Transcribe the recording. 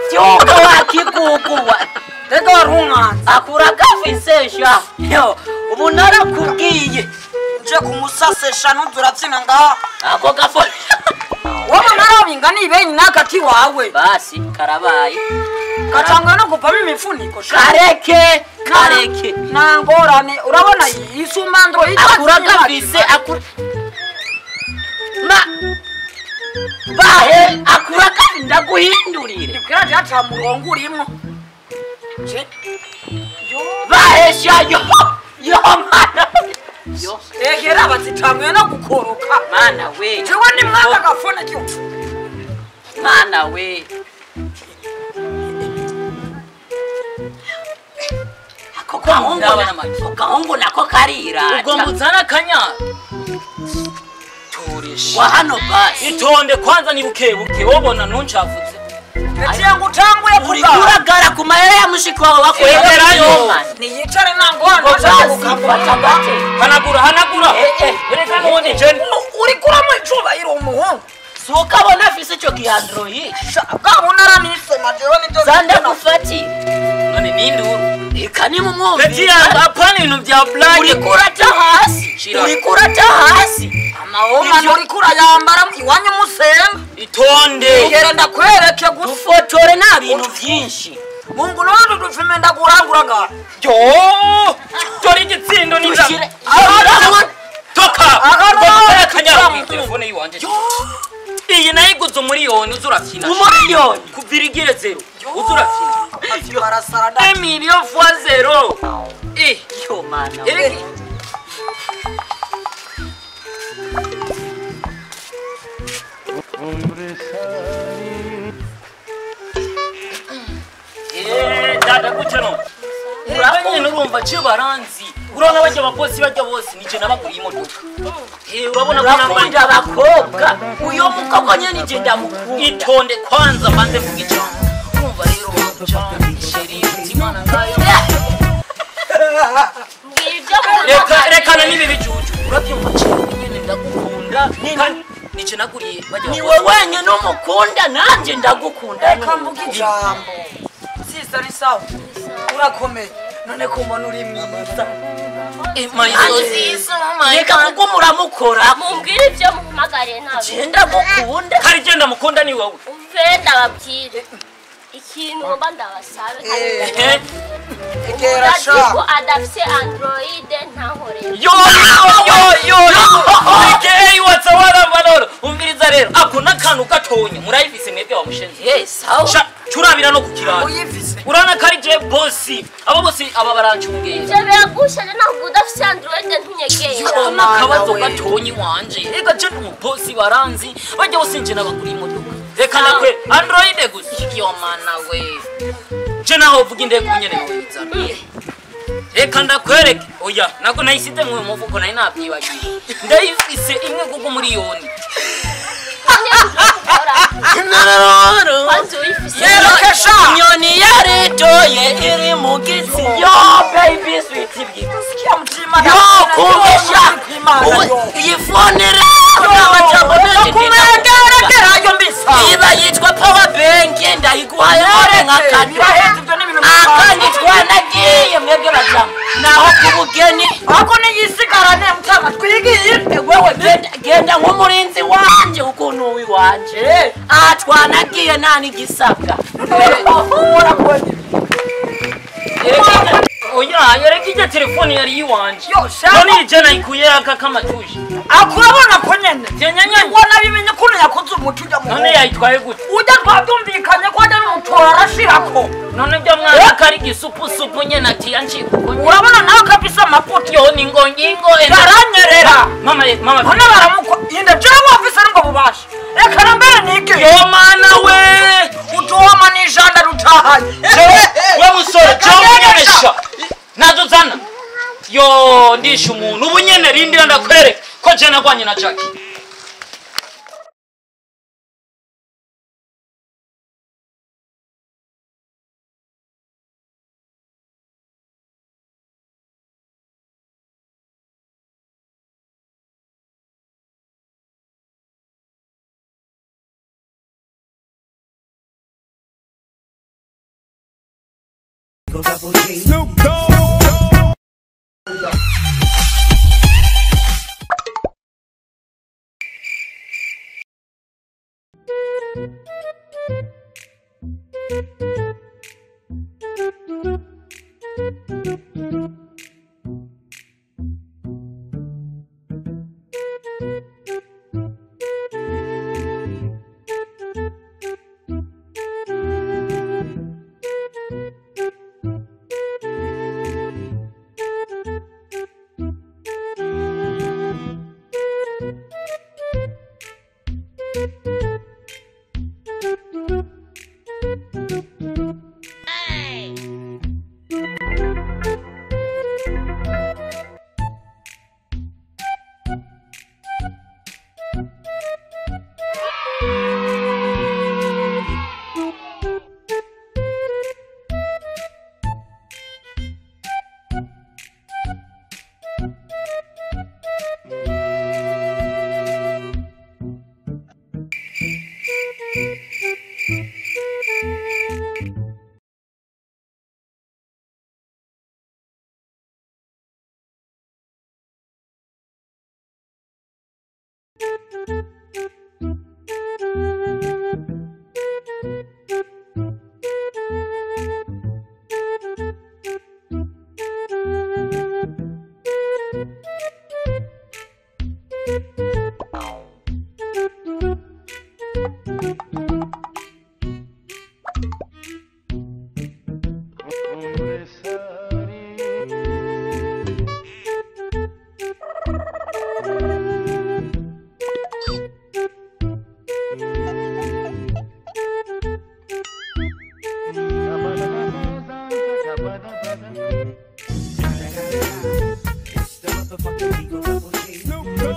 Tyuka wakiguguwa. Reka warunganza. Akura gafisesha. Yo, ubu narakubwiye. Nje kumusasesha ntuzuratsina ngaha. Ako gafo. Wowe narabinga nibenyi nakati wawe. Basi karabaye. Gacanga no kupama imifuniko. Kareke. Nangorane urabona isumandro akura gafise akura. Bahe akura gafi ndaguhindurire. Ikira jacha murongo urimo. Bahesha yo mana. Yo. Egera bazitamwe no gukoroka. Mana we. Jewe ni mwaka gafona cyo. Mana we. Ako kahungu nako karira. Ugomba uzana kanya. Turisha. Wa hano basi. Itonde kwanza ni buke wobona ntuncavuze. Etiye ngutanguye kuragara ku mayera ya mushiko wawe wakwegerayo. Ni yicare nangorane ukafata bate. Hanagura. Ereka none je uri kuramo icuba iri umuhungu. Sukabona afise cyo ki Android. Kabona aranisema jewe nibyo. Zanda gufati. None ninduru. Ikani mu mwumvi. Etiya apana ibintu bya black. Uri kurata hasi. Amahoma uri kurayambara iwanyu musenga. Itonde. Ngera ndakwereke gufotore na bintu byinshi. Mungu none dufime ndagurangura nga. Yo! Tori igitsindo ni nda. Toka. Kanya mu telefone yiwanje. Iyi nayiguze umuriyoni uzurakina. Umuriyoni kuvirigire 0. Uzurakina. Barasarada. 1 million fois 0. Yo mana. Dada kuchano. Urabanye nurumva cyo baranzi. Urabona bajya abakozi bajya bose nije nabaguriye imodoka. Urabona ko nambaye abakobwa. Uyo mukobwa nyene nije ndamukunda. Itonde kwanza banze kugica. Urumva rero cyane sheri imana ngayo. Reka na nibi bijuju. Urabyumva cyane nyene ndagukunda. Nije naguriye bajya. Ni wewe wenyine umukunda nanje ndagukunda. Reka mvuge ijambo. Sisari sawa. Urakomeye. None ko mbona uri mwiza. Reka kuko muramukora. Mumbwire ibyo muhamagariye ntabwo. Genda gukunda. Kari genda mukunda ni wowe. Uvenda babwire. Ikintu mba ndabasabe. Egera sha. Ko adafise Android ntahorera. Yo. Ikeye watsawara valoro. Umviriza rero. Ako nakantu gatonye. Murayifise mwebwe bamushenze. Sawa. Curabira no kukirana. Uyifise. Urana kari je bossi. Abo bossi aba barancungeye. Je byagushanye ntabwo udafise Android ntunyegeye. Nakabazo gatonye wanje. Ega je umubossi baranzi. Bajya bosinje nabagura imodoka. Reka nakwe Android gusa. Yo mana we. Je naho uvuga indeko nyene wizana. Reka ndakwereke. Oya nako nayisite mu muvuko nari nabyibagiye. Ndayifise imwe kuko miliyoni. Inyoni yaritoye iri mu gitsi. Yo baby sweet Mutima yo kumesha iyi phone rero amajambo menshi kumengera mbisa. iba yitwa power bank ndayiguhaye none nkakanya akandi twanagiye mwebwe bajama naho kubugeni ako ni yisigarane mutama twigiye. wewe genda nk'umurinzi wanje ukuntu wiwanje twanagiye nani gisabwa Oya yoreka ije telefone yari yiwanje. None ije nayikuye aka kamatushi. Akurabona ko nyene. Nyanya Ubona bimenye kuno yakoze umutuja mu. None yayitwaye gute? Ujya twabyumvikanye ko ari umutora arashirako. None byo mwana kari gisupu nyene ati yanchiko. Urabona nawe kabisa amaputi Yo ningo garanyerera. Mama None baramuko inde jewe ofisa ngo bubasha. Reka nambere nike. Yo mana we. Utuoma ni janda rutahanye. We musore cyonyesha. Nazo zana. Yo ndisha umuntu ubu nyene rindira ndakwereka ko je nagwanye na Jackie. Eagle Double G. Snoop Dogg. It's the motherfucking Eagle Double G. Snoop Dogg.